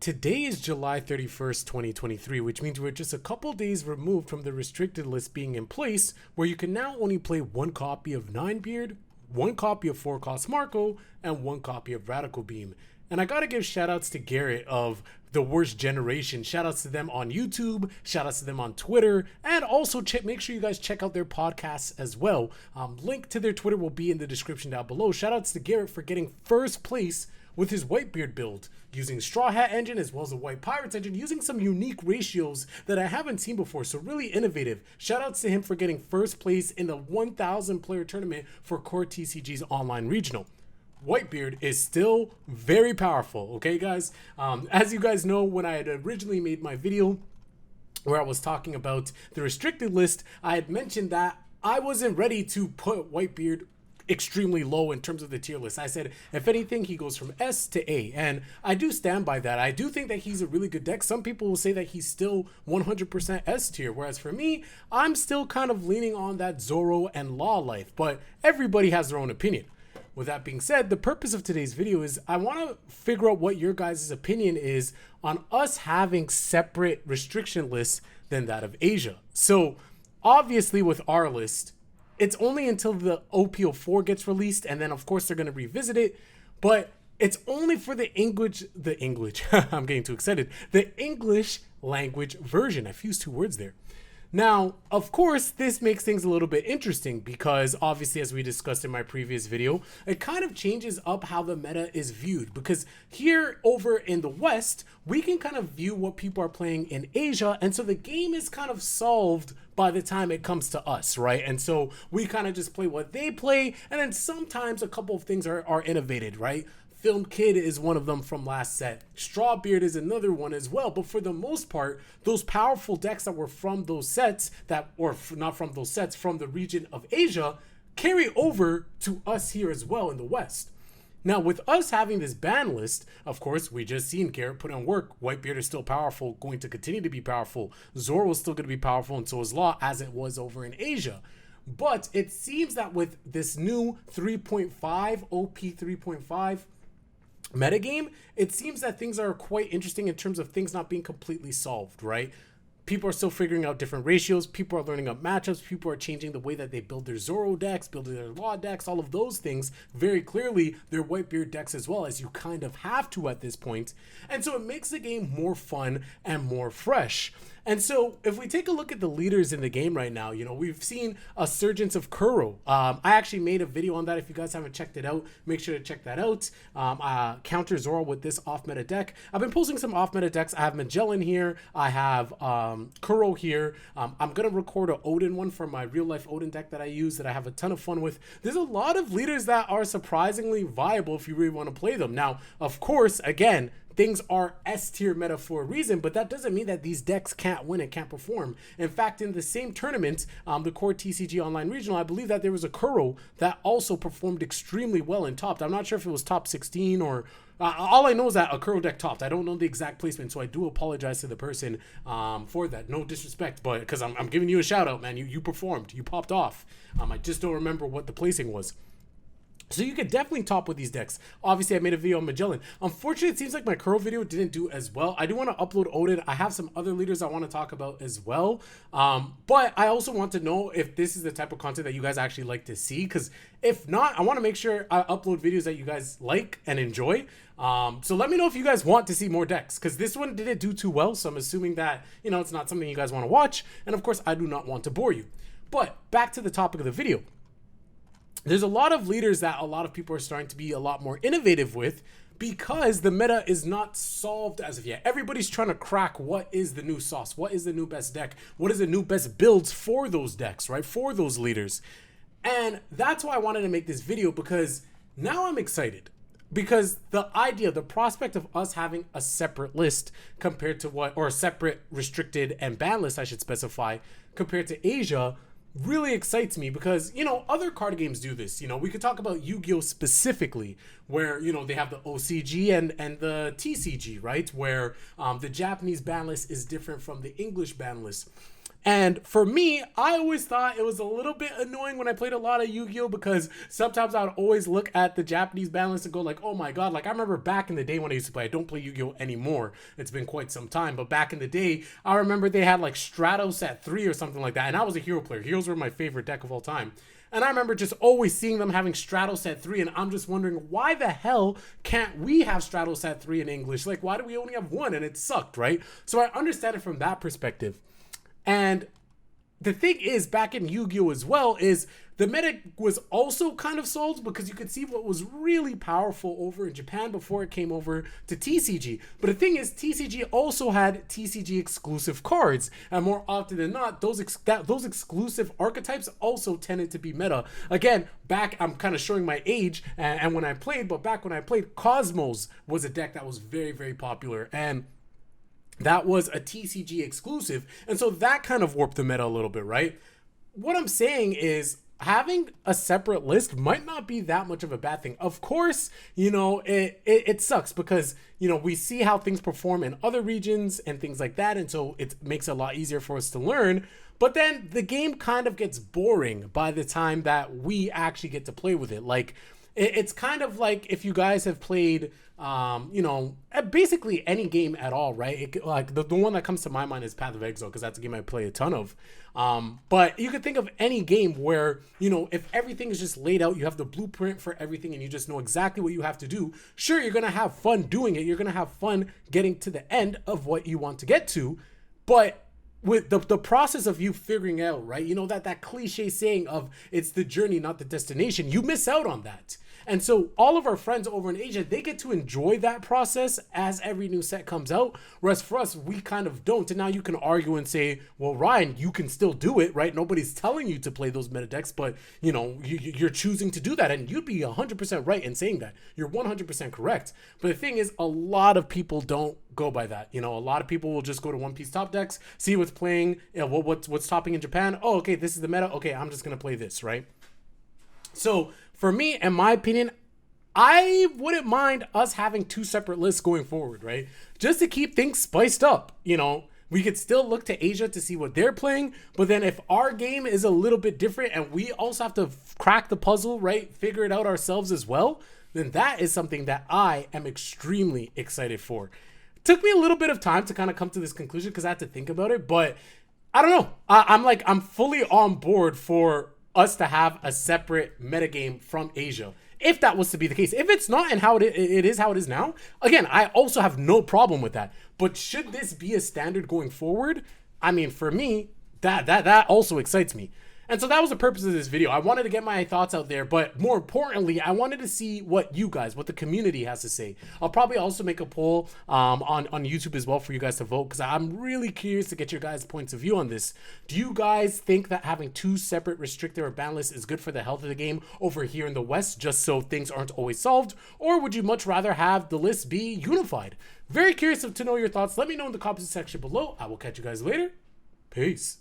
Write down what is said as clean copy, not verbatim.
Today is July 31st, 2023, which means we're just a couple days removed from the restricted list being in place, where you can now only play one copy of Ninebeard, one copy of 4-Cost Marco, and one copy of Radical Beam. And I gotta give shoutouts to Garrett of The Worst Generation. Shoutouts to them on YouTube, shoutouts to them on Twitter, and also make sure you guys check out their podcasts as well. Link to their Twitter will be in the description down below. Shoutouts to Garrett for getting first place with his Whitebeard build, using Straw Hat engine as well as the White Pirates engine, using some unique ratios that I haven't seen before, so really innovative. Shoutouts to him for getting first place in the 1,000 player tournament for Core TCG's online regional. Whitebeard is still very powerful, okay guys? As you guys know, when I had originally made my video where I was talking about the restricted list, I had mentioned that I wasn't ready to put Whitebeard extremely low in terms of the tier list. I said, if anything, he goes from S to A, and I do stand by that. I do think that he's a really good deck. Some people will say that he's still 100% S tier, whereas for me, I'm still kind of leaning on that Zoro and Law Life, but everybody has their own opinion. With that being said, the purpose of today's video is I want to figure out what your guys' opinion is on us having separate restriction lists than that of Asia. So obviously with our list, it's only until the OPO4 gets released, and then of course they're going to revisit it, but it's only for the English, I'm getting too excited, the English language version. I fused two words there. Now, of course, this makes things a little bit interesting because obviously, as we discussed in my previous video, it kind of changes up how the meta is viewed, because here over in the West, we can kind of view what people are playing in Asia. And so the game is kind of solved by the time it comes to us, right? And so we kind of just play what they play. And then sometimes a couple of things are innovated, right? Filmed Kid is one of them from last set. Strawbeard is another one as well. But for the most part, those powerful decks that were from those sets, not from those sets, from the region of Asia, carry over to us here as well in the West. Now, with us having this ban list, of course, we just seen Garrett put on work. Whitebeard is still powerful, going to continue to be powerful. Zoro is still going to be powerful, and so is Law, as it was over in Asia. But it seems that with this new 3.5, OP 3.5, metagame, it seems that things are quite interesting in terms of things not being completely solved, right? People are still figuring out different ratios. People are learning up matchups. People are changing the way that they build their Zoro decks, building their Law decks, all of those things. Very clearly, their Whitebeard decks as well, as you kind of have to at this point. And so it makes the game more fun and more fresh. And so if we take a look at the leaders in the game right now, you know, we've seen a surgence of Kuro. I actually made a video on that. If you guys haven't checked it out, make sure to check that out. Counter Zoro with this off-meta deck. I've been posting some off-meta decks. I have Magellan here. I have Kuro here. I'm going to record an Odin one for my real-life Odin deck that I use that I have a ton of fun with. There's a lot of leaders that are surprisingly viable if you really want to play them. Now, of course, again, things are S tier meta for a reason, but that doesn't mean that these decks can't win and can't perform. In fact, in the same tournament, the Core TCG Online Regional, I believe that there was a Kuro that also performed extremely well and topped. I'm not sure if it was top 16 or... all I know is that a Kuro deck topped. I don't know the exact placement, so I do apologize to the person for that. No disrespect, but because I'm giving you a shout out, man. You performed. You popped off. I just don't remember what the placing was. So you could definitely top with these decks. Obviously, I made a video on Magellan. Unfortunately, it seems like my Kuro video didn't do as well. I do want to upload Odin. I have some other leaders I want to talk about as well. But I also want to know if this is the type of content that you guys actually like to see. Because if not, I want to make sure I upload videos that you guys like and enjoy. So let me know if you guys want to see more decks. Because this one didn't do too well. So I'm assuming that, you know, it's not something you guys want to watch. And of course, I do not want to bore you. But back to the topic of the video. There's a lot of leaders that a lot of people are starting to be a lot more innovative with because the meta is not solved as of yet. Everybody's trying to crack what is the new sauce, what is the new best deck, what is the new best builds for those decks, right? For those leaders. And that's why I wanted to make this video, because now I'm excited. Because the idea, the prospect of us having a separate list compared to or a separate restricted and ban list, I should specify, compared to Asia, really excites me because, you know, other card games do this. You know, we could talk about Yu-Gi-Oh! Specifically, where, you know, they have the OCG and the TCG, right? Where the Japanese ban list is different from the English ban list. And for me, I always thought it was a little bit annoying when I played a lot of Yu-Gi-Oh! Because sometimes I would always look at the Japanese ban list and go like, oh my god, like I remember back in the day when I used to play, I don't play Yu-Gi-Oh! Anymore. It's been quite some time, but back in the day, I remember they had like Stratos at 3 or something like that, and I was a hero player. Heroes were my favorite deck of all time. And I remember just always seeing them having Stratos at 3, and I'm just wondering, why the hell can't we have Stratos at 3 in English? Like, why do we only have 1? And it sucked, right? So I understand it from that perspective. And the thing is, back in Yu-Gi-Oh! As well, is the meta was also kind of solved because you could see what was really powerful over in Japan before it came over to TCG. But the thing is, TCG also had TCG exclusive cards, and more often than not, those exclusive archetypes also tended to be meta. Again, back, I'm kind of showing my age and when I played, but back when I played, Cosmos was a deck that was very, very popular, and that was a TCG exclusive, and so that kind of warped the meta a little bit, right? What I'm saying is, having a separate list might not be that much of a bad thing. Of course, you know, it sucks because, you know, we see how things perform in other regions and things like that, and so it makes it a lot easier for us to learn. But then the game kind of gets boring by the time that we actually get to play with it. Like, it's kind of like if you guys have played, you know, basically any game at all, right? Like the one that comes to my mind is Path of Exile, because that's a game I play a ton of. But you could think of any game where, you know, if everything is just laid out, you have the blueprint for everything and you just know exactly what you have to do. Sure, you're going to have fun doing it. You're going to have fun getting to the end of what you want to get to. But with the process of you figuring out, right, you know, that cliche saying of it's the journey, not the destination, you miss out on that. And so all of our friends over in Asia, they get to enjoy that process as every new set comes out. Whereas for us, we kind of don't. And now you can argue and say, well, Ryan, you can still do it, right? Nobody's telling you to play those meta decks, but, you know, you're choosing to do that. And you'd be 100% right in saying that. You're 100% correct. But the thing is, a lot of people don't go by that. You know, a lot of people will just go to One Piece top decks, see what's playing, you know, what's topping in Japan. Oh, okay, this is the meta. Okay, I'm just going to play this, right? So for me, in my opinion, I wouldn't mind us having 2 separate lists going forward, right? Just to keep things spiced up. You know, we could still look to Asia to see what they're playing, but then if our game is a little bit different and we also have to crack the puzzle, right? Figure it out ourselves as well, then that is something that I am extremely excited for. It took me a little bit of time to kind of come to this conclusion because I had to think about it, but I don't know. I'm fully on board for us to have a separate metagame from Asia, if that was to be the case. If it's not, and how it is how it is now, again, I also have no problem with that. But should this be a standard going forward? I mean, for me, that also excites me. And so that was the purpose of this video. I wanted to get my thoughts out there, but more importantly, I wanted to see what you guys, what the community has to say. I'll probably also make a poll on YouTube as well for you guys to vote, because I'm really curious to get your guys' points of view on this. Do you guys think that having 2 separate restricted or ban lists is good for the health of the game over here in the West, just so things aren't always solved? Or would you much rather have the list be unified? Very curious to know your thoughts. Let me know in the comment section below. I will catch you guys later. Peace.